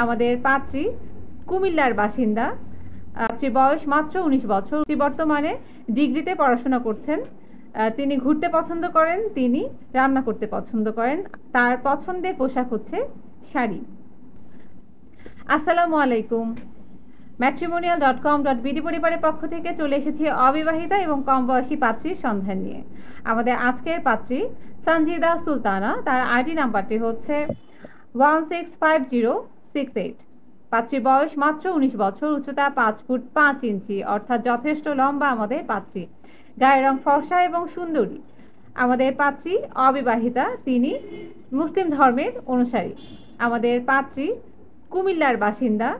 আমাদের পাত্রী কুমিল্লার বাসিন্দা। পাত্রীর বয়স মাত্র 19 বছর। বর্তমানে ডিগ্রিতে পড়াশোনা করছেন। তিনি ঘুরতে পছন্দ করেন, তিনি রান্না করতে পছন্দ করেন। তার পছন্দের পোশাক হচ্ছে শাড়ি। আসসালামু আলাইকুম। matrimonial.com.bd পরিবারের পক্ষ থেকে চলে এসেছি অবিবাহিতা এবং কম বয়সী পাত্রীর সন্ধান নিয়ে। আমাদের আজকের পাত্রী সঞ্জিদা সুলতানা। তার আইডি নাম্বারটি হচ্ছে 165068। পাত্রীর বয়স মাত্র 19 বছর, উচ্চতা 5 ফুট 5 ইঞ্চি, অর্থাৎ যথেষ্ট লম্বা আমাদের পাত্রী। গায়ের রং ফর্সা এবং সুন্দরী। আমাদের পাত্রী অবিবাহিতা, তিনি মুসলিম ধর্মের অনুসারী। আমাদের পাত্রী কুমিল্লার বাসিন্দা।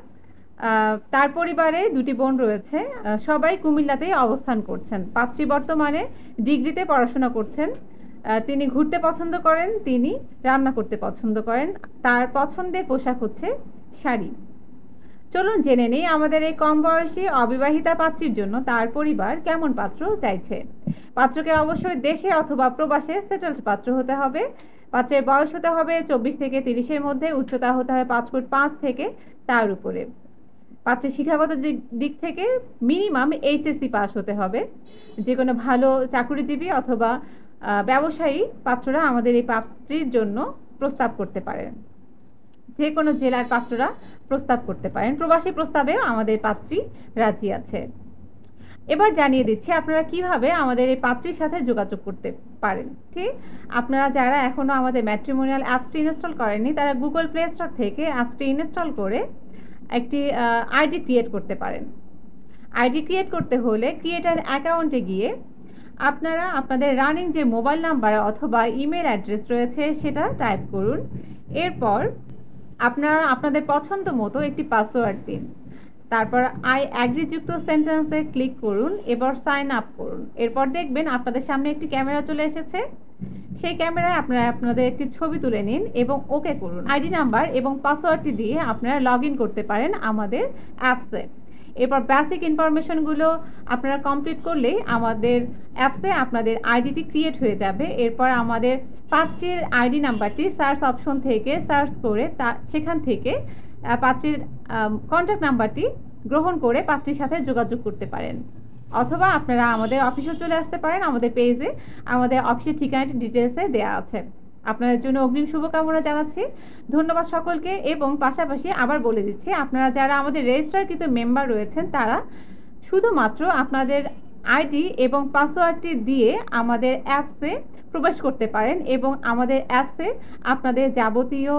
তার পরিবারে 2টি বোন রয়েছে, সবাই কুমিল্লাতেই অবস্থান করছেন। পাত্রী বর্তমানে ডিগ্রিতে পড়াশোনা করছেন। তিনি ঘুরতে পছন্দ করেন, তিনি রান্না করতে পছন্দ করেন। তার পছন্দের পোশাক হচ্ছে শাড়ি। চলুন জেনে নেই আমাদের এই কম বয়সী অবিবাহিতা পাত্রীর জন্য তার পরিবার কেমন পাত্র চাইছে। পাত্রকে অবশ্যই দেশে অথবা প্রবাসে সেটেলড পাত্র হতে হবে। পাত্রের বয়স হতে হবে 24 থেকে 30-এর মধ্যে, উচ্চতা হতে হবে 5 ফুট 5 থেকে তার উপরে। পাত্রের শিক্ষাগত দিক থেকে মিনিমাম এইচএসসি পাস হতে হবে। যে কোনো ভালো চাকরিজীবী অথবা ব্যবসায়ী পাত্ররা আমাদের এই পাত্রীর জন্য প্রস্তাব করতে পারেন। যে কোনো জেলার পাত্ররা প্রস্তাব করতে পারেন। প্রবাসী প্রস্তাবেও আমাদের পাত্রী রাজি আছে। এবার জানিয়ে দিচ্ছি আপনারা কিভাবে আমাদের এই পাত্রীর সাথে যোগাযোগ করতে পারেন। ঠিক, আপনারা যারা এখনো আমাদের ম্যাট্রিমোনিয়াল অ্যাপসটি ইনস্টল করেননি, তারা গুগল প্লে স্টোর থেকে অ্যাপসটি ইনস্টল করে একটি আইডি ক্রিয়েট করতে পারেন। আইডি ক্রিয়েট করতে হলে ক্রিয়েটার অ্যাকাউন্টে গিয়ে আপনারা আপনাদের রানিং যে মোবাইল নাম্বার অথবা ইমেল অ্যাড্রেস রয়েছে সেটা টাইপ করুন। এরপর আপনারা আপনাদের পছন্দ মতো একটি পাসওয়ার্ড দিন। তারপর আই অ্যাগ্রি যুক্ত সেন্টেন্সে ক্লিক করুন। এবার সাইন আপ করুন। এরপর দেখবেন আপনাদের সামনে একটি ক্যামেরা চলে এসেছে। সেই ক্যামেরায় আপনারা আপনাদের একটি ছবি তুলে নিন এবং ওকে করুন। আইডি নাম্বার এবং পাসওয়ার্ডটি দিয়ে আপনারা লগ ইন করতে পারেন আমাদের অ্যাপসে। এরপর বেসিক ইনফরমেশনগুলো আপনারা কমপ্লিট করলেই আমাদের অ্যাপসে আপনাদের আইডিটি ক্রিয়েট হয়ে যাবে। এরপর আমাদের পাত্রীর আইডি নাম্বারটি সার্চ অপশন থেকে সার্চ করে সেখান থেকে পাত্রীর কন্ট্যাক্ট নাম্বারটি গ্রহণ করে পাত্রীর সাথে যোগাযোগ করতে পারেন। অথবা আপনারা আমাদের অফিসে চলে আসতে পারেন। আমাদের পেজে আমাদের অফিসের ঠিকানাটি ডিটেলসে দেওয়া আছে। আপনাদের জন্য অগ্রিম শুভকামনা জানাচ্ছি। ধন্যবাদ সকলকে। এবং পাশাপাশি আবার বলে দিচ্ছি, আপনারা যারা আমাদের রেজিস্টারকৃত মেম্বার রয়েছেন তারা শুধুমাত্র আপনাদের আইডি এবং পাসওয়ার্ডটি দিয়ে আমাদের অ্যাপসে প্রবেশ করতে পারেন এবং আমাদের অ্যাপসে আপনাদের যাবতীয়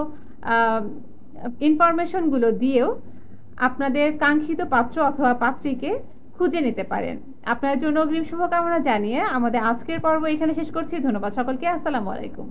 ইনফরমেশনগুলো দিয়েও আপনাদের কাঙ্ক্ষিত পাত্র অথবা পাত্রীকে খুঁজে নিতে পারেন। আপনাদের জন্য অগ্রিম শুভকামনা জানিয়ে আমাদের আজকের পর্ব এখানে শেষ করছি। ধন্যবাদ সকলকে। আসসালামু আলাইকুম।